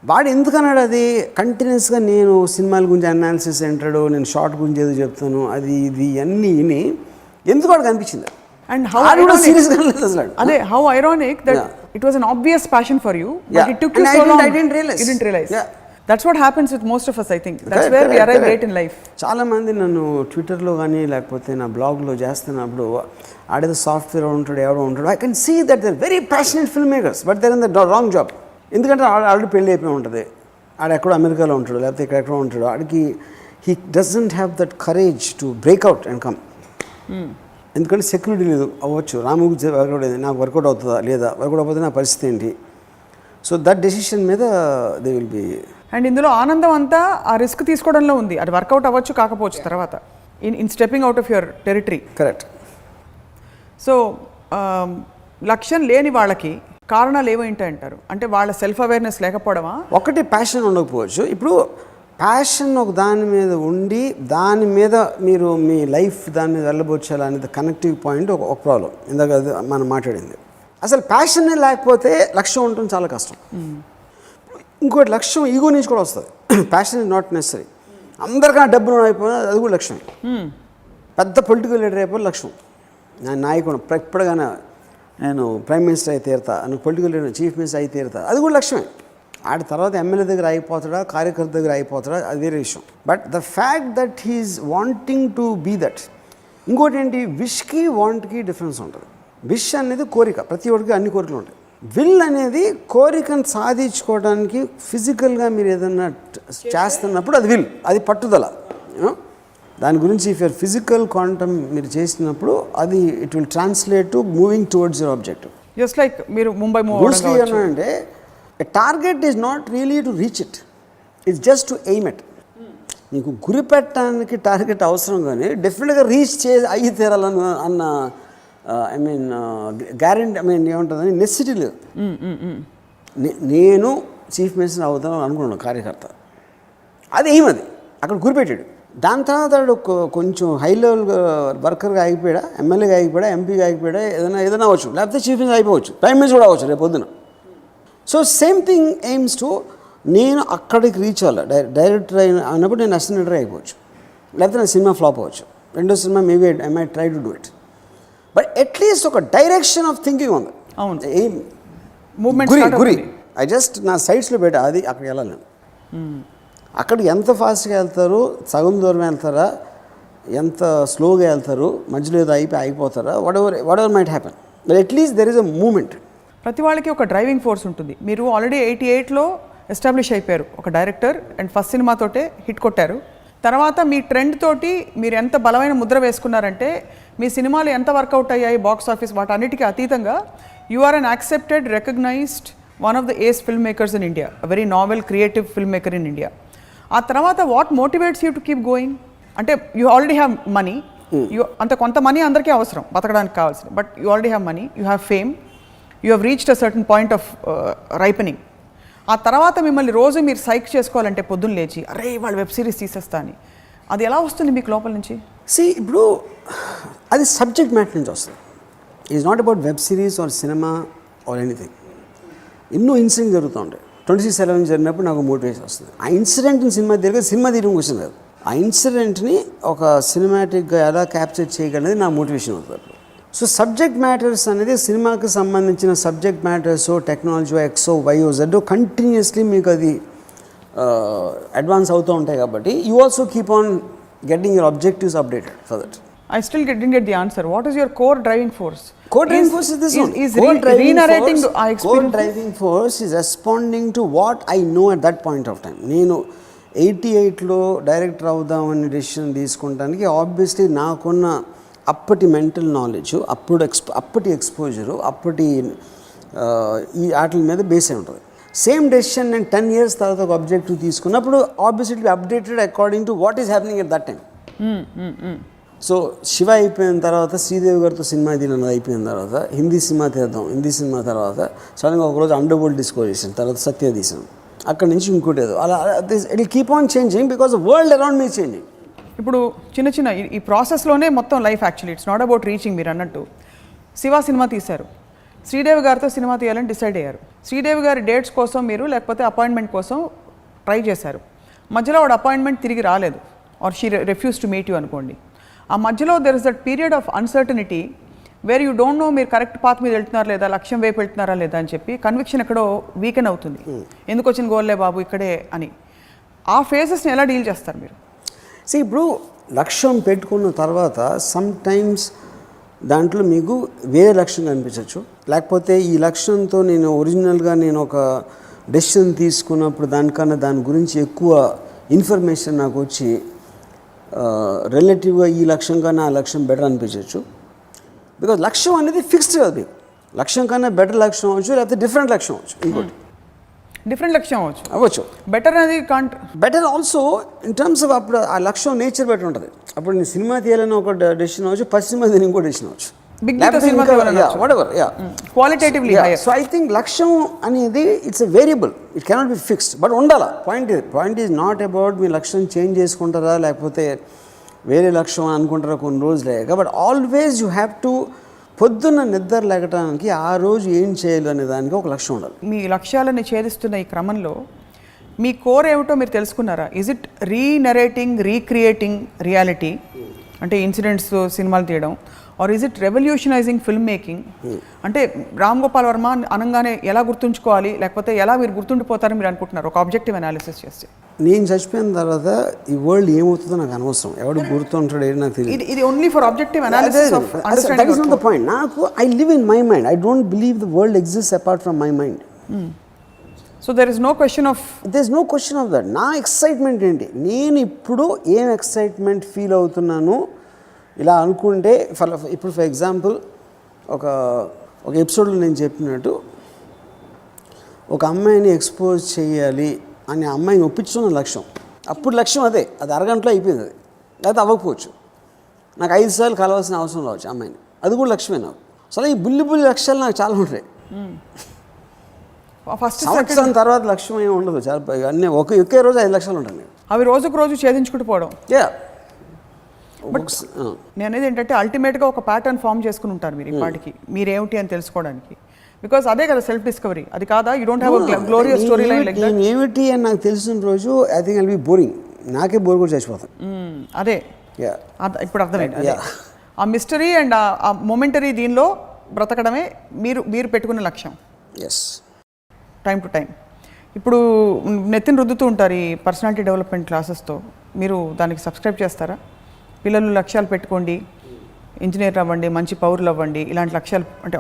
వాడు ఎందుకన్నాడు అది కంటిన్యూస్గా నేను సినిమాల గురించి అనాలిసిస్ అంటాడు, నేను షార్ట్ గురించి ఏదో చెప్తాను, అది ఇది అన్నీ విని ఎందుకు వాడికి అనిపించింది. And how how ironic that it was an obvious passion for you, but it took you so long. I didn't realize. You didn't realize. That's what happens with most of us, I think. That's where we arrive late in life. చాలామంది నన్ను ట్విట్టర్లో కానీ లేకపోతే నా బ్లాగ్లో చేస్తున్నప్పుడు ఆడేదో సాఫ్ట్వేర్ ఉంటాడు, ఎవడో ఉంటాడు, I can see that they're very passionate film makers, but they're in the wrong job. ఎందుకంటే ఆల్రెడీ పెళ్ళి అయిపోయి ఉంటుంది, ఆడెక్కడో అమెరికాలో ఉంటాడు లేకపోతే ఎక్కడెక్కడో ఉంటాడు, ఆడికి he doesn't have that courage to breakout and come. ఎందుకంటే సెక్యూరిటీ లేదు. అవ్వచ్చు రాముకి వర్కౌట్ అయింది, నాకు వర్కౌట్ అవుతుందా లేదా, వర్కౌట్ అయిపోతే నా పరిస్థితి ఏంటి. సో దట్ డెసిషన్ మీద దే విల్ బి. అండ్ ఇందులో ఆనందం అంతా ఆ రిస్క్ తీసుకోవడంలో ఉంది. అది వర్కౌట్ అవ్వచ్చు కాకపోవచ్చు తర్వాత in stepping out of your territory. Correct. So లక్ష్యం లేని వాళ్ళకి కారణాలు ఏమైంటాయి అంటారు? అంటే వాళ్ళ సెల్ఫ్ అవేర్నెస్ లేకపోవడమా? ఒకటి ప్యాషన్ ఉండకపోవచ్చు. ఇప్పుడు ప్యాషన్ ఒక దాని మీద ఉండి దాని మీద మీరు మీ లైఫ్ దాని మీద వెళ్ళబోచ్చాలి అనేది కనెక్టివ్ పాయింట్ ఒక ప్రాబ్లం. ఇందాక మనం మాట్లాడింది. అసలు ప్యాషనే లేకపోతే లక్ష్యం ఉండటం చాలా కష్టం. ఇంకోటి లక్ష్యం ఈగో నుంచి కూడా వస్తుంది. Passion is not necessary. అందరికన్నా డబ్బులు అయిపోయినా అది కూడా లక్ష్యం. పెద్ద పొలిటికల్ లీడర్ అయిపోయి లక్ష్యం. నా నాయకుడు ఎప్పటికైనా నేను ప్రైమ్ మినిస్టర్ అయితే తీరుతా, నువ్వు పొలిటికల్ లీడర్ చీఫ్ మినిస్టర్ అయితే తీరుతా, అది కూడా లక్ష్యమే. ఆడి తర్వాత ఎమ్మెల్యే దగ్గర అయిపోతాడా, కార్యకర్త దగ్గర అయిపోతాడా, అది వేరే విషయం. But the fact that he's wanting to be that. ఇంకోటి ఏంటి, విష్కి వాంట్కి డిఫరెన్స్ ఉంటుంది. విష్ అనేది కోరిక, ప్రతి ఒక్కరికి అన్ని కోరికలు ఉంటాయి. విల్ అనేది కోరికను సాధించుకోవడానికి ఫిజికల్గా మీరు ఏదన్నా చేస్తున్నప్పుడు అది విల్, అది పట్టుదల. దాని గురించి ఇఫ్ యూర్ ఫిజికల్ క్వాంటమ్ మీరు చేసినప్పుడు అది it will translate to moving towards your objective. Just like మీరు ముంబై అంటే a target is not really to reach it, it's just to aim it. నీకు గురి పెట్టడానికి టార్గెట్ అవసరం, కానీ డెఫినెట్గా రీచ్ అయ్యి తీరాలని అన్న I mean guarantee, I mean ఏముంటుందని నెసిటీ లేదు. నేను చీఫ్ మినిస్టర్ అవుతాను అనుకున్నాను కార్యకర్త, అది ఎయిమ్, అది అక్కడ గురిపెట్టాడు. దాని తర్వాత కొంచెం హై లెవెల్ వర్కర్గా ఆగిపోయాడా, ఎమ్మెల్యేగా ఆగిపోయాడా, ఎంపీగా ఆగిపోయాడా, ఏదైనా అవ్వచ్చు, లేకపోతే చీఫ్ మినిస్టర్ అయిపోవచ్చు, ప్రైమ్ మినిస్టర్ కూడా అవ్వచ్చు రేపు పొద్దున. So same thing AIIMS to నేను అక్కడికి రీచ్ అవ్వాలి. డైరెక్టర్ అయినప్పుడు నేను అసిస్టెంట్ డైరెక్టర్ అయిపోవచ్చు, లేకపోతే నా సినిమా ఫ్లాప్ అవ్వచ్చు, రెండో cinema maybe I my try to do it. But at least ఒక డైరెక్షన్ ఆఫ్ థింకింగ్ ఉంది. ఎయిమ్ మూమెంట్ గురి ఐ జస్ట్ నా సైడ్స్లో పెట్టా, అది అక్కడికి వెళ్ళాలి. అక్కడికి ఎంత ఫాస్ట్గా వెళ్తారు, సగం దూరం వెళ్తారా, ఎంత స్లోగా వెళ్తారు, మధ్యలో ఏదో అయిపోతారా, whatever might happen, but at least there is a moment. ప్రతి వాళ్ళకి ఒక డ్రైవింగ్ ఫోర్స్ ఉంటుంది. మీరు ఆల్రెడీ 88లో ఎస్టాబ్లిష్ అయిపోయారు ఒక డైరెక్టర్, అండ్ ఫస్ట్ సినిమాతోటే హిట్ కొట్టారు. తర్వాత మీ ట్రెండ్ తోటి మీరు ఎంత బలమైన ముద్ర వేసుకున్నారంటే మీ సినిమాలు ఎంత వర్కౌట్ అయ్యాయి బాక్స్ ఆఫీస్ వాటన్నిటికీ అతీతంగా you are an accepted, recognised one of the ace film makers in India, very novel creative film maker in India. ఆ తర్వాత what motivates you to keep going? అంటే యూ ఆల్రెడీ హ్యావ్ మనీ, అంత కొంత మనీ అందరికీ అవసరం బతకడానికి కావాల్సిన, but you already have money, you have fame, you have reached a certain point of ripening. ఆ తర్వాత మిమ్మల్ని రోజు మీరు సైక్ చేసుకోవాలంటే పొద్దున్న లేచి అరే వాళ్ళు వెబ్ సిరీస్ తీసేస్తా అని, అది ఎలా వస్తుంది మీకు లోపల నుంచి? ఇప్పుడు అది సబ్జెక్ట్ మ్యాటర్ నుంచి వస్తుంది. Is not about web series or సినిమా ఆర్ ఎనీథింగ్. ఎన్నో ఇన్సిడెంట్ జరుగుతూ ఉంటాయి. 26/11 జరిగినప్పుడు నాకు మోటివేషన్ వస్తుంది. ఆ ఇన్సిడెంట్ని సినిమా తీయడం క్వశ్చన్ కాదు, ఆ ఇన్సిడెంట్ని ఒక సినిమాటిక్గా ఎలా క్యాప్చర్ చేయగలనేది నా మోటివేషన్ అవుతుంది. సో సబ్జెక్ట్ మ్యాటర్స్ అనేది సినిమాకి సంబంధించిన subject matters, technology X Y Z continuously మీకు అది అడ్వాన్స్ అవుతూ ఉంటాయి. కాబట్టి you also keep on getting your objectives updated for that. I still didn't get the answer. What is your core driving force? Core driving force is this one. Re-narrating our experience. Core driving force is responding to what I know at that point of time. నేను 88లో డైరెక్టర్ అవుదామని డెసిషన్ తీసుకుంటానికి ఆబ్వియస్లీ నాకున్న అప్పటి మెంటల్ నాలెడ్జ్, అప్పటి ఎక్స్పోజరు, అప్పటి ఈ ఆటల మీద బేస్ అయి ఉంటుంది. సేమ్ డెసిషన్ నేను 10 years తర్వాత ఒక ఆబ్జెక్టివ్ తీసుకున్నప్పుడు obviously updated according to what is happening at that time. So Shiva అయిపోయిన తర్వాత శ్రీదేవి గారితో సినిమా తీయడం అయిపోయిన తర్వాత హిందీ సినిమా తీద్దాం, హిందీ సినిమా తర్వాత సడన్గా ఒకరోజు అండర్ వరల్డ్ డిస్కవర్ చేసాను, తర్వాత సత్య తీసాను, అక్కడి నుంచి ఇంకోటి ఏదో అలా it keep on changing because world around me changing. ఇప్పుడు చిన్న ఈ ప్రాసెస్లోనే మొత్తం life actually it's not about reaching. మీరు అన్నట్టు శివ సినిమా తీశారు, శ్రీదేవి గారితో సినిమా తీయాలని డిసైడ్ అయ్యారు. శ్రీదేవి గారి డేట్స్ కోసం మీరు లేకపోతే అపాయింట్మెంట్ కోసం ట్రై చేశారు. మధ్యలో వాడు అపాయింట్మెంట్ తిరిగి రాలేదు, or she refuse to meet you అనుకోండి. ఆ మధ్యలో there is that period of uncertainty where you don't know మీరు కరెక్ట్ పాత్ మీద వెళ్తున్నారా లేదా, లక్ష్యం వైపు వెళ్తున్నారా లేదా అని చెప్పి కన్విక్షన్ ఎక్కడో వీకెన్ అవుతుంది. ఎందుకు వచ్చిన గోల్లే బాబు ఇక్కడే అని. ఆ ఫేజెస్ని ఎలా డీల్ చేస్తారు మీరు? ఇప్పుడు లక్ష్యం పెట్టుకున్న తర్వాత సమ్ టైమ్స్ దాంట్లో మీకు వేరే లక్ష్యం కనిపించవచ్చు, లేకపోతే ఈ లక్ష్యంతో నేను ఒరిజినల్గా నేను ఒక డెసిషన్ తీసుకున్నప్పుడు దానికన్నా దాని గురించి ఎక్కువ ఇన్ఫర్మేషన్ నాకు వచ్చి రిలేటివ్గా ఈ లక్ష్యం కన్నా ఆ లక్ష్యం బెటర్ అనిపించవచ్చు. బికాజ్ లక్ష్యం అనేది ఫిక్స్డ్ కాదు మీకు. లక్ష్యం కన్నా బెటర్ లక్ష్యం అవ్వచ్చు, లేకపోతే డిఫరెంట్ లక్ష్యం అవ్వచ్చు, ఇంకోటి డిఫరెంట్ లక్ష్యం అవ్వచ్చు. బెటర్ అనేది can't better also in terms of అప్పుడు ఆ లక్ష్యం నేచర్ బెటర్ ఉంటుంది. అప్పుడు నేను సినిమా తీయాలని ఒక డెసిషన్ అవ్వచ్చు, పశ్చిమ తీయాలని ఇంకో డెసిషన్ అవ్వచ్చు, క్వాలిటేటివ్లీ. సో ఐ థింక్ లక్ష్యం అనేది it's a variable, it cannot be fixed, but ఉండాలా. పాయింట్ ఈజ్ నాట్ అబౌట్ మీ లక్ష్యం చేంజ్ చేసుకుంటారా లేకపోతే వేరే లక్ష్యం అనుకుంటారా కొన్ని రోజులే, but always you have to పొద్దున్న నిద్ర లేకటానికి ఆ రోజు ఏం చేయాలి అనే దానికి ఒక లక్ష్యం ఉండాలి. మీ లక్ష్యాలని ఛేదిస్తున్న ఈ క్రమంలో మీ కోర్ ఏమిటో మీరు తెలుసుకున్నారా? Is it renarrating, recreating reality, అంటే ఇన్సిడెంట్స్ సినిమాలు తీయడం, or is it revolutionising film making? అంటే రామ్ గోపాల్ వర్మ అనగానే ఎలా గుర్తుంచుకోవాలి, లేకపోతే ఎలా మీరు గుర్తుండిపోతారని మీరు అనుకుంటున్నారు ఒక ఆబ్జెక్టివ్ అనాలిసిస్ చేస్తే? నేను చచ్చిపోయిన తర్వాత ఈ వరల్డ్ ఏమవుతుందో నాకు అనవసరం, ఎవడు గుర్తుంటాడు ఏది నాకు తెలియదు. ఇది only for objective analysis of understanding. That is not the point. నాకు I live in my mind, I don't believe the world exists apart from my mind. So there is no question of that. నా ఎక్సైట్మెంట్ ఏంటి, నేను ఇప్పుడు ఏం ఎక్సైట్మెంట్ ఫీల్ అవుతున్నాను ఇలా అనుకుంటే. ఇప్పుడు ఫర్ ఎగ్జాంపుల్ ఒక ఎపిసోడ్లో నేను చెప్పినట్టు ఒక అమ్మాయిని ఎక్స్పోజ్ చేయాలి అని అమ్మాయిని ఒప్పించడం నా లక్ష్యం. అప్పుడు లక్ష్యం అది అరగంటలో అయిపోయింది, అది లేకపోతే అవ్వకపోవచ్చు. నాకు 5 సార్లు కలవాల్సిన అవసరం రావచ్చు అమ్మాయిని, అది కూడా లక్ష్యమే నాకు. అసలు ఈ బుల్లి లక్ష్యాలు నాకు చాలా ఉంటాయి. ఫస్ట్ సంవత్సరం తర్వాత లక్ష్యం ఏమి ఉండదు, చాలా అన్నీ ఒకే రోజు 5 లక్షలు ఉంటాయి. అవి రోజుకు రోజు ఛేదించుకుంటూ పోవడం. నేను అనేది ఏంటంటే అల్టిమేట్గా ఒక ప్యాటర్న్ ఫామ్ చేసుకుని ఉంటారు మీరు ఇప్పటికి, మీరేమిటి అని తెలుసుకోవడానికి. బికాస్ అదే కదా సెల్ఫ్ డిస్కవరీ, అది కాదా? You don't have glorious story line like that. ఏమిటి అని నాకు తెలిసిన రోజు I think I'll be boring, నాకే బోర్ కూడా చచ్చిపోతాను. అదే ఇప్పుడు అర్థమైంది. ఆ మిస్టరీ అండ్ ఆ మొమెంటరీ దీనిలో బ్రతకడమే మీరు పెట్టుకున్న లక్ష్యం. Yes, time to time. ఇప్పుడు నెత్తిని రుద్దుతూ ఉంటారు ఈ పర్సనాలిటీ డెవలప్మెంట్ క్లాసెస్తో, మీరు దానికి సబ్స్క్రైబ్ చేస్తారా? పిల్లలు లక్ష్యాలు పెట్టుకోండి, ఇంజనీర్ అవ్వండి, మంచి పౌరులు అవ్వండి, ఇలాంటి లక్ష్యాలు అంటే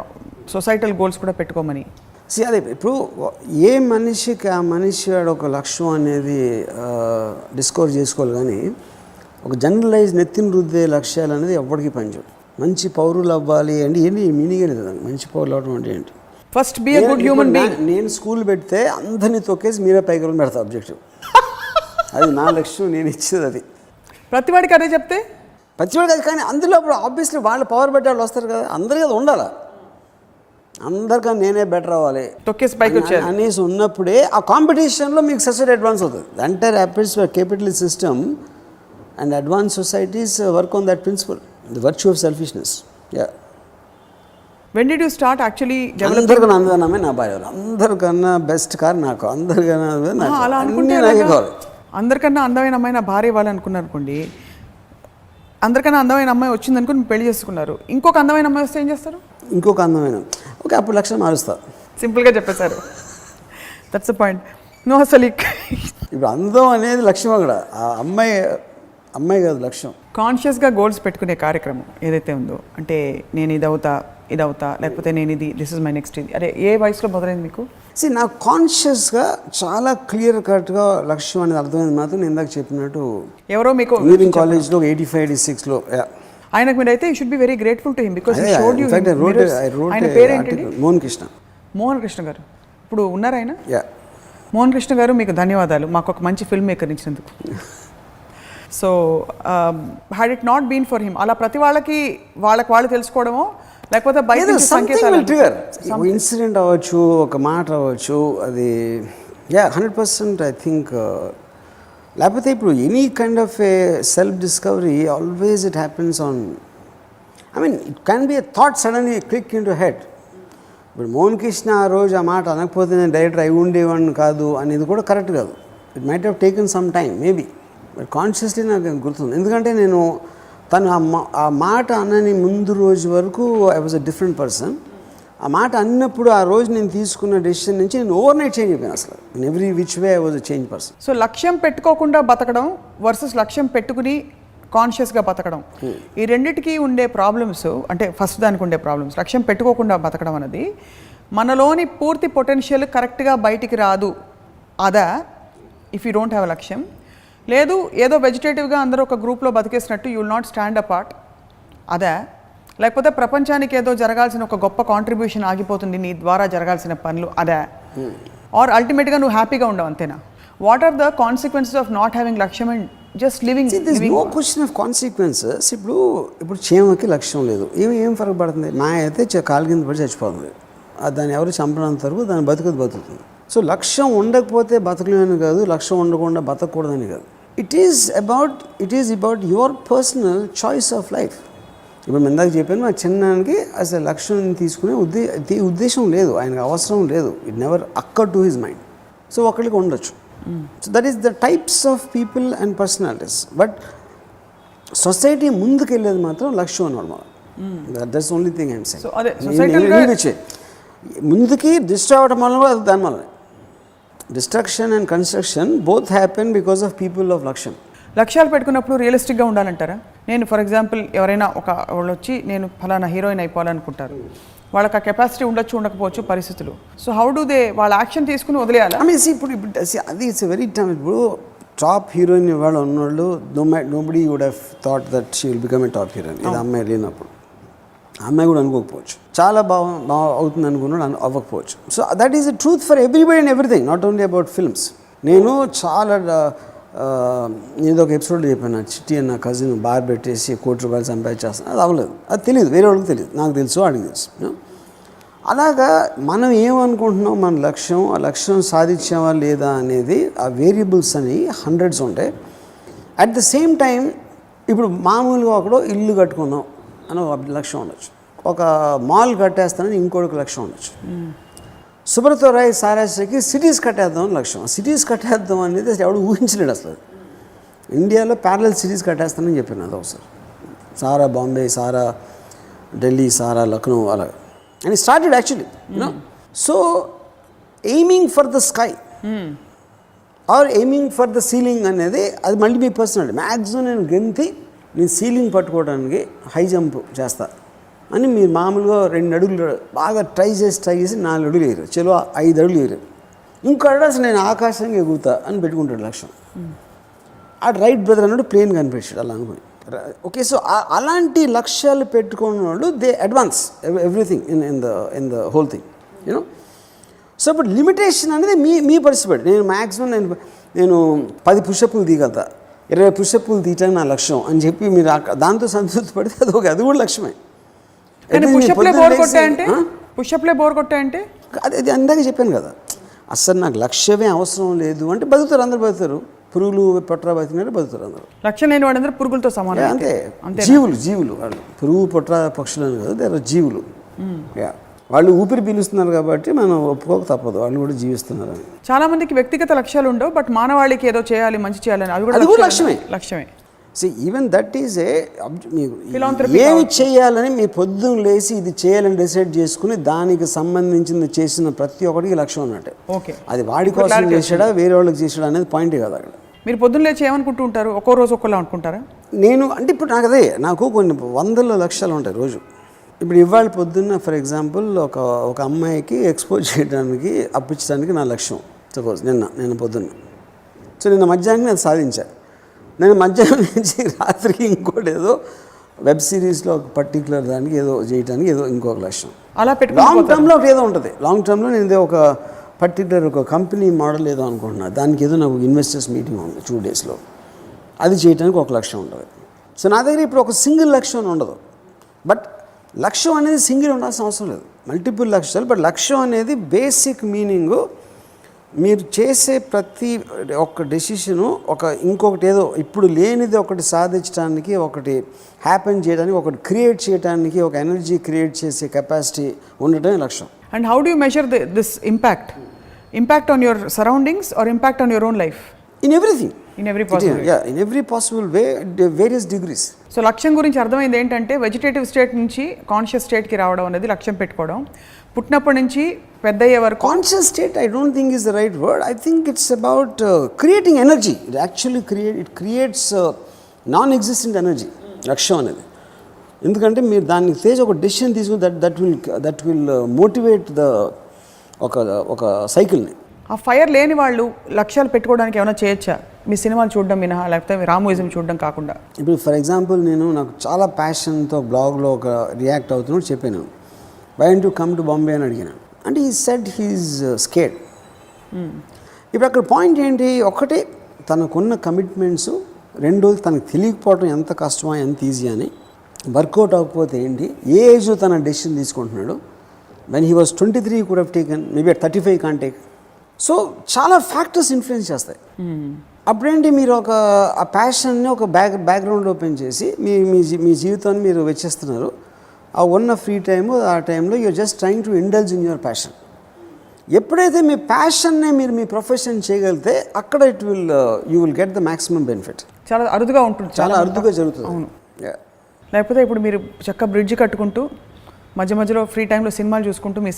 సొసైటల్ గోల్స్ కూడా పెట్టుకోమని. అదే ఇప్పుడు ఏ మనిషికి ఆ మనిషి ఒక లక్ష్యం అనేది డిస్కవర్ చేసుకోవాలి, కానీ ఒక జనరలైజ్ నెత్తిని రుద్దే లక్ష్యాలు అనేది ఎవరికి పనిచేయదు. మంచి పౌరులు అవ్వాలి అంటే ఏంటి మీనింగ్ లేదు దాన్ని. మంచి పౌరులు అవ్వడం అంటే ఏంటి? First be a good human being. నేను స్కూల్ పెడితే అందరినీ తొక్కేసి మీరే పైకి పెడతా ఆబ్జెక్టివ్. అది నా లక్ష్యం, నేను ఇచ్చేది అది. ప్రతివాడికి అదే చెప్తే ప్రతివాడికి అది, కానీ అందులో అప్పుడు ఆబ్వియస్లీ వాళ్ళు పవర్ పెట్టే వాళ్ళు వస్తారు కదా, అందరికీ అది ఉండాలి. అందరికన్నా నేనే బెటర్ అవ్వాలి, తొక్కేసి పైకి వచ్చారు అనేసి ఉన్నప్పుడే ఆ కాంపిటీషన్లో మీకు సొసైటీ అడ్వాన్స్ అవుతుంది. Entire capitalist system and advanced societies work on that principle, the virtue of selfishness. When did you start actually developing? అందరికన్నా అందమే నా భార్య, అందరికన్నా బెస్ట్ కార్ నాకు, అందరికన్నా అలా అనుకుంటే నాకే కావాలి. అందరికన్నా అందమైన అమ్మాయి నా భార్య వాళ్ళు అనుకున్నారు అనుకోండి, అందరికన్నా అందమైన అమ్మాయి వచ్చింది అనుకుని పెళ్లి చేసుకున్నారు, ఇంకొక అందమైన అమ్మాయి వస్తే ఏం చేస్తారు? ఇంకొక అందమైన ఓకే, అప్పుడు లక్ష్యం మారుస్తా. సింపుల్గా చెప్పేశారు. That's the point. నో అసలు ఇప్పుడు అందం అనేది లక్ష్యం, అక్కడ ఆ అమ్మాయి కాదు లక్ష్యం. కాన్షియస్గా గోల్స్ పెట్టుకునే కార్యక్రమం ఏదైతే ఉందో, అంటే నేను ఇది అవుతా లేకపోతే నేను దిస్ ఇస్ మై నెక్స్ట్ ఇది, అదే ఏ వయసులో మొదలైంది మీకు? నాకు కాన్షియస్గా చాలా క్లియర్ కట్గా లక్ష్యం అనేది అర్థమైంది మాత్రం నేను ఇందాక చెప్పినట్టు ఎవరో మీకు ఇంజనీరింగ్ కాలేజ్లో 85-86లో. ఆయనకు మీరైతే you should be very grateful to him because he showed you. ఆయన పేరు ఏంటి? మోహన్ కృష్ణ గారు. ఇప్పుడు ఉన్నారు ఆయన? మోహన్ కృష్ణ గారు, మీకు ధన్యవాదాలు మాకు ఒక మంచి ఫిల్మ్ మేకర్ ఇచ్చినందుకు. So had it not been for him, అలా ప్రతి వాళ్ళకి వాళ్ళు తెలుసుకోవడమో లేకపోతే బయట ఇన్సిడెంట్ అవ్వచ్చు, ఒక మాట అవ్వచ్చు, అది 100% ఐ థింక్. లేకపోతే ఇప్పుడు any kind of a self discovery always it happens on, I mean it can be a thought suddenly click in to head. ఇప్పుడు మోహన్ కృష్ణ ఆ రోజు ఆ మాట అనకపోతే నేను డైరెక్టర్ అయి ఉండేవాడిని కాదు అనేది కూడా కరెక్ట్ కాదు. It might have taken some time maybe, but consciously నాకు గుర్తుంది. ఎందుకంటే నేను తను ఆ మాట అనని ముందు రోజు వరకు I was a different person. ఆ మాట అన్నప్పుడు ఆ రోజు నేను తీసుకున్న డెసిషన్ నుంచి నేను ఓవర్ నైట్ చేంజ్ అయిపోయాను. అసలు in every which way I was a change person. So లక్ష్యం పెట్టుకోకుండా బతకడం వర్సెస్ లక్ష్యం పెట్టుకుని కాన్షియస్గా బతకడం, ఈ రెండిటికి ఉండే ప్రాబ్లమ్స్, అంటే ఫస్ట్ దానికి ఉండే ప్రాబ్లమ్స్, లక్ష్యం పెట్టుకోకుండా బతకడం అనేది మనలోని పూర్తి పొటెన్షియల్ కరెక్ట్గా బయటికి రాదు. అదా if you don't have a లక్ష్యం, లేదు ఏదో వెజిటేటివ్గా అందరూ ఒక గ్రూప్లో బతికేసినట్టు you will not stand apart, అదా లేకపోతే ప్రపంచానికి ఏదో జరగాల్సిన ఒక గొప్ప కాంట్రిబ్యూషన్ ఆగిపోతుంది నీ ద్వారా జరగాల్సిన పనులు, అదా ఆర్ అల్టిమేట్గా నువ్వు హ్యాపీగా ఉండవు, అంతేనా? What are the consequences of not having లక్ష్యం and just living? No question of consequences. ఇప్పుడు చీమకి లక్ష్యం లేదు, ఏం ఫరక పడుతుంది? మా అయితే కాలు కింద పడి చచ్చిపోతుంది, దాన్ని ఎవరు చంపనంత వరకు దాన్ని బతుకుతుంది. సో లక్ష్యం ఉండకపోతే బతకలేమని కాదు, లక్ష్యం ఉండకుండా బతకూడదని కాదు. It is about your personal choice of life. ఇప్పుడు ఇందాక చెప్పాను, మా చిన్నానికి అసలు లక్ష్యం తీసుకునే ఉద్దేశం లేదు, ఆయనకు అవసరం లేదు. It never అక్కర్ to his mind. So ఒకరికి ఉండొచ్చు. So that is the types of people and personalities. But society ముందుకు వెళ్ళేది మాత్రం లక్ష్యం అన్నమాట. That's only thing I'm saying. ముందుకి డిస్ట్రాయ్ అవ్వడం వల్ల కూడా దాని వల్ల destruction and construction both happen because of people of లక్ష్యం. లక్ష్యాలు పెట్టుకున్నప్పుడు రియలిస్టిక్గా ఉండాలంటారా? నేను ఫర్ ఎగ్జాంపుల్ ఎవరైనా వాళ్ళు వచ్చి నేను ఫలానా హీరోయిన్ అయిపోవాలనుకుంటారు, వాళ్ళకి ఆ కెపాసిటీ ఉండొచ్చు ఉండకపోవచ్చు పరిస్థితులు. సో హౌ డూ దే వాళ్ళ యాక్షన్ తీసుకుని వదిలేయాలి? ఇప్పుడు అది ఇట్స్ వెరీ టైమ్. ఇప్పుడు టాప్ హీరోయిన్ ఇవాళ ఉన్నవాళ్ళు nobody would have thought that she will become a top heroine. ఇది అమ్మాయి లేనప్పుడు అమ్మాయి కూడా అనుకోకపోవచ్చు, చాలా బాగా అవుతుంది అనుకున్నాడు అవ్వకపోవచ్చు. So that is the truth for everybody and everything, not only about films. నేను చాలా నేను ఒక ఎపిసోడ్ చెప్పాను, చిట్టి అని నా కజిన్ బార్ పెట్టేసి ₹1,00,00,000 సంపాదించేస్తాను. అది అవ్వలేదు, అది తెలియదు, వేరే వాళ్ళకి తెలియదు, నాకు తెలుసు, వాడికి తెలుసు. అలాగా మనం ఏమనుకుంటున్నాం, మన లక్ష్యం, ఆ లక్ష్యం సాధించావా లేదా అనేది ఆ వేరియబుల్స్ అని హండ్రెడ్స్ ఉంటాయి. అట్ ద సేమ్ టైం ఇప్పుడు మామూలుగా ఒకడు ఇల్లు కట్టుకున్నాం అని ఒక లక్ష్యం ఉండొచ్చు, ఒక మాల్ కట్టేస్తానని ఇంకొక లక్ష్యం ఉండొచ్చు. సుబ్రతో రాయ్ సారాశ్రీకి సిటీస్ కట్టేద్దాం అని లక్ష్యం. సిటీస్ కట్టేద్దాం అనేది అసలు ఎవడు ఊహించలేడు. అసలు ఇండియాలో ప్యారలల్ సిటీస్ కట్టేస్తానని చెప్పాను అది ఒకసారి. సారా బాంబే, సారా ఢిల్లీ, సారా లక్నో, అలా. And started actually so aiming for the sky are aiming for the ceiling అనేది అది మళ్ళీ మీ పర్సనాలిటీ. మ్యాక్సిమం నేను సీలింగ్ పట్టుకోవడానికి హై జంప్ చేస్తా అని మీరు మామూలుగా 2 అడుగులు బాగా ట్రై చేసి 4 అడుగులు వేయరు, చలో 5 అడుగులు వేయరు, ఇంకో అసలు నేను ఆకాశంగా ఎగురుతా అని పెట్టుకుంటాడు లక్ష్యం. ఆ రైట్ బ్రదర్ అన్నాడు ప్లేన్ కనిపించాడు అలా అనుకుని. ఓకే, సో అలాంటి లక్ష్యాలు పెట్టుకున్న వాళ్ళు they advance everything in the whole thing you know. So ఇప్పుడు లిమిటేషన్ అనేది మీ పరిస్థితి. నేను మ్యాక్సిమం నేను 10 పుషప్లు తీయగలుగుతా, 20 పుషప్లు తీయటానికి నా లక్ష్యం అని చెప్పి మీరు దాంతో సంతృప్తి పడితే అది కూడా లక్ష్యమే. పుషప్లే బోర్ కొట్టాయంటే అది అందాక చెప్పాను కదా, అసలు నాకు లక్ష్యమే అవసరం లేదు అంటే బతుకుతారు, అందరు బతుకుతారు. పురుగులు పొట్ర బతికినారు, బతుకుతారు అందరూ. లక్ష్యం లేని వాడందరూ పురుగులతో సమానం. అంతే, జీవులు వాళ్ళు. పురుగు పొట్ర పక్షులు అని కదా, దేర్ ఆర్ జీవులు. వాళ్ళు ఊపిరి పీలుస్తున్నారు కాబట్టి మనం ఒప్పుకోక తప్పదు, వాళ్ళు కూడా జీవిస్తున్నారు. చాలా మందికి వ్యక్తిగత లక్ష్యాలు ఉండవు, బట్ మానవాళికి ఏదో చేయాలి, మంచి చేయాలని అది కూడా లక్ష్యమే. సో ఈవెన్ దట్ ఈజ్ ఏమి చేయాలని మీ పొద్దున్న లేచి ఇది చేయాలని డిసైడ్ చేసుకుని దానికి సంబంధించింది చేసిన ప్రతి ఒక్కరికి లక్ష్యం ఉన్నట్టే. ఓకే, అది వాడి కోసం చేసాడా వేరే వాళ్ళకి చేసాడా అనేది పాయింట్ కాదు అక్కడ. మీరు పొద్దున్న లేచి ఏమనుకుంటూ ఉంటారు? ఒక్కో రోజు ఒక్కలా అనుకుంటారా? నేను అంటే ఇప్పుడు నాకు కొన్ని 100 లక్ష్యాలు ఉంటాయి రోజు. ఇప్పుడు ఇవాళ పొద్దున్న ఫర్ ఎగ్జాంపుల్ ఒక అమ్మాయికి ఎక్స్పోజ్ చేయడానికి అప్పించడానికి నా లక్ష్యం. సపోజ్ నిన్న పొద్దున్న, సో నిన్న మధ్యాహ్నం అది సాధించాను. నేను మధ్యాహ్నం నుంచి రాత్రికి ఇంకోటి ఏదో వెబ్ సిరీస్లో ఒక పర్టికులర్ దానికి ఏదో చేయడానికి ఏదో ఇంకొక లక్ష్యం. అలా లాంగ్ టర్మ్లో ఏదో ఉంటుంది. లాంగ్ టర్మ్లో నేను ఒక పర్టికులర్ ఒక కంపెనీ మోడల్ ఏదో అనుకుంటున్నాను, దానికి ఏదో నాకు ఇన్వెస్టర్స్ మీటింగ్ ఉంది 2 డేస్లో, అది చేయడానికి ఒక లక్ష్యం ఉంటుంది. సో నా దగ్గర ఇప్పుడు ఒక సింగిల్ లక్ష్యం ఉండదు. బట్ లక్ష్యం అనేది సింగిల్ ఉండాల్సిన అవసరం లేదు, మల్టిపుల్ లక్ష్యాలు. బట్ లక్ష్యం అనేది బేసిక్ మీనింగు మీరు చేసే ప్రతి ఒక్క డెసిషను ఇంకొకటి ఏదో ఇప్పుడు లేనిది ఒకటి సాధించడానికి, ఒకటి హ్యాపెన్ చేయడానికి, ఒకటి క్రియేట్ చేయడానికి, ఒక ఎనర్జీ క్రియేట్ చేసే కెపాసిటీ ఉండటమే లక్ష్యం. And how do measure this impact on your surroundings or impact on your own life? In everything. In every possible way, various degrees. So లక్ష్యం గురించి అర్థమైంది ఏంటంటే వెజిటేటివ్ స్టేట్ నుంచి కాన్షియస్ స్టేట్కి రావడం అనేది లక్ష్యం పెట్టుకోవడం. పుట్టినప్పటి నుంచి పెద్ద అయ్యే వరకు conscious state I don't think is the right word. I think it's about creating energy. It actually creates non existent energy లక్ష్యం అనేది. ఎందుకంటే మీరు దానికి ఒక డెసిషన్ తీసుకుని దట్ విల్ మోటివేట్ ఒక సైకిల్ని. ఆ ఫైర్ లేని వాళ్ళు లక్ష్యాలు పెట్టుకోవడానికి ఏమైనా చేయొచ్చా? మీ సినిమాలు చూడడం మినహా, లేకపోతే రామోయిజం చూడడం కాకుండా? ఇప్పుడు ఫర్ ఎగ్జాంపుల్ నాకు చాలా ప్యాషన్తో బ్లాగ్లో ఒక రియాక్ట్ అవుతున్నాడు చెప్పాను, why don't you come to Bombay అని అడిగినాను. అంటే ఈ సెడ్ హీఈస్ స్కేర్డ్. ఇప్పుడు అక్కడ పాయింట్ ఏంటి? ఒకటి తనకున్న కమిట్మెంట్స్, రెండోది తనకు తెలియకపోవడం ఎంత కష్టమా ఎంత ఈజీ అని. వర్కౌట్ అవ్వకపోతే ఏంటి, ఏ ఏజ్లో తన డెసిషన్ తీసుకుంటున్నాడు. When he was 23 he could have taken, maybe at 35 he can't take. So చాలా ఫ్యాక్టర్స్ ఇన్ఫ్లుయెన్స్ చేస్తాయి. అప్పుడేంటి మీరు ఆ ప్యాషన్ని ఒక బ్యాక్గ్రౌండ్ ఓపెన్ చేసి మీ జీవితాన్ని మీరు వెచ్చిస్తున్నారు. ఆ ఉన్న ఫ్రీ టైము ఆ టైంలో you are just trying to indulge in your passion. ఎప్పుడైతే మీ ప్యాషన్నే మీరు మీ ప్రొఫెషన్ చేయగలిగితే అక్కడ you will get the maximum benefit. చాలా అరుదుగా ఉంటుంది, చాలా అరుదుగా జరుగుతుంది. అవును. లేకపోతే ఇప్పుడు మీరు చక్క బ్రిడ్జ్ కట్టుకుంటూ మధ్య మధ్యలో ఫ్రీ టైంలో సినిమాలు చూసుకుంటూ మీ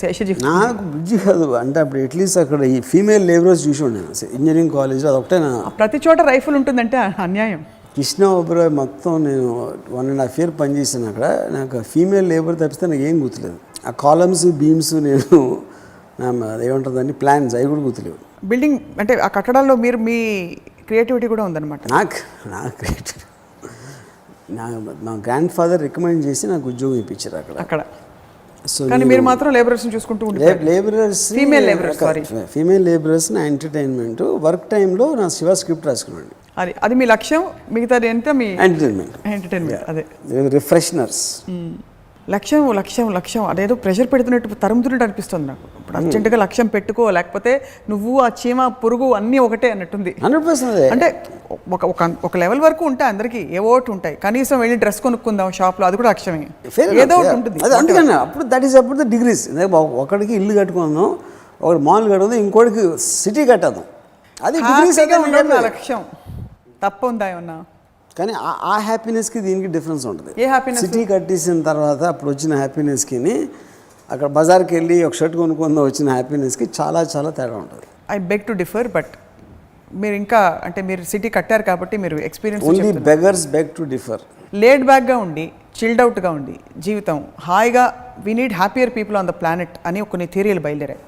నాకు బ్రిడ్జ్ కాదు అంటే అప్పుడు అట్లీస్ట్ అక్కడ ఈ ఫీమేల్ లేబరర్స్ చూసి ఉండేను ఇంజనీరింగ్ కాలేజ్లో. అదొకటే ప్రతి చోట రైఫిల్ ఉంటుందంటే అన్యాయం. కృష్ణ ఓబరాయ్ మొత్తం నేను 1.5 years పనిచేసాను అక్కడ. నాకు ఫీమేల్ లేబర్ తప్పిస్తే నాకు ఏం గుర్తులేదు. ఆ కాలమ్స్ బీమ్స్ నేను ఏముంటుందని ప్లాన్స్ అవి కూడా గుర్తులేవు. బిల్డింగ్ అంటే ఆ కట్టడాల్లో మీరు మీ క్రియేటివిటీ కూడా ఉందన్నమాట. నాకు క్రియేటివిటీ మా గ్రాండ్ ఫాదర్ రికమెండ్ చేసి నాకు ఉద్యోగం ఇప్పించారు అక్కడ. సో కానీ మీరు మాత్రం లేబరర్స్ని చూసుకుంటూ ఫీమేల్ లేబరర్స్ నా ఎంటర్టైన్మెంట్ వర్క్ టైంలో నా శివ స్క్రిప్ట్ రాసుకున్నాను. అది మీ లక్ష్యం. మిగతాది ఎంత మీ ఎంటర్టైన్మెంట్ అదే రిఫ్రెషనర్స్. లక్ష్యం అదేదో ప్రెషర్ పెడుతున్నట్టు తరుముతున్నట్టు అనిపిస్తుంది నాకు. ఇప్పుడు అర్జెంటుగా లక్ష్యం పెట్టుకో, లేకపోతే నువ్వు ఆ చీమ పురుగు అన్నీ ఒకటే అన్నట్టుంది. 100%. అంటే ఒక లెవెల్ వరకు ఉంటాయి, అందరికీ ఏవో ఒకటి ఉంటాయి. కనీసం వెళ్ళి డ్రెస్ కొనుక్కుందాం షాప్లో, అది కూడా లక్ష్యమే, ఏదో ఒకటి ఉంటుంది. అందుకని అప్పుడు ద డిగ్రీస్. ఒకడికి ఇల్లు కట్టుకుందాం, ఒకటి మాల్ కట్టుకుందాం, ఇంకోటికి సిటీ కట్టేద్దాం. అది లక్ష్యం. తప్పు ఉందా ఏమన్నా? కానీ ఆ హ్యాపీనెస్కి దీనికి డిఫరెన్స్ ఉంటుంది. ఏ హ్యాపీనెస్? సిటీ కట్టేసిన తర్వాత అప్పుడు వచ్చిన హ్యాపీనెస్కి అక్కడ బజార్కి వెళ్ళి ఒక షర్ట్ కొనుక్కుందాం వచ్చిన హ్యాపీనెస్కి చాలా చాలా తేడా ఉంటుంది. I beg to differ. But మీరు ఇంకా అంటే మీరు సిటీ కట్టారు కాబట్టి మీరు experience. Only beggars beg to differ. Laid బ్యాక్గా ఉండి, చిల్డ్ అవుట్గా ఉండి జీవితం హాయిగా, we need happier people on the planet అని కొన్ని థియరీలు బయలుదేరాయి.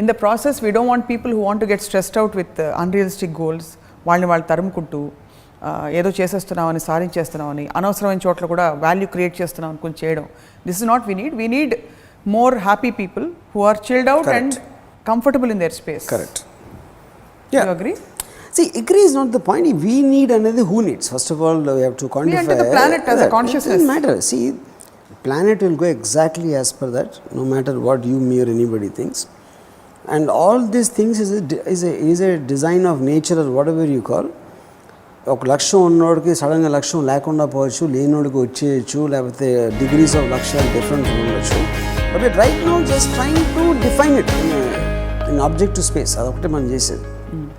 In the process we don't want people who want to get stressed out with unrealistic goals. వాళ్ళు తరుముకుంటూ ఏదో చేసేస్తున్నామని, సాధించేస్తున్నామని, అనవసరమైన చోట్ల కూడా వాల్యూ క్రియేట్ చేస్తున్నాం అనుకుని చేయడం. This is not we need more happy people who are chilled out and comfortable in their space. Correct. You agree? See, agree is not the point. We need another who needs. First of all, we have to quantify. We enter the planet as a consciousness. It doesn't matter. See, planet will go exactly as per that, no matter what you, me or anybody thinks. And all these things is a design of nature or whatever you call. ఒక లక్ష్యం ఉన్నోడికి సడన్గా లక్ష్యం లేకుండా పోవచ్చు, లేనోడికి వచ్చేయచ్చు, లేకపోతే డిగ్రీస్ ఆఫ్ లక్ష్యాలు డిఫరెంట్ ఉండొచ్చు. But right now just trying to define it in objective space. అదొకటి మనం చేసేది.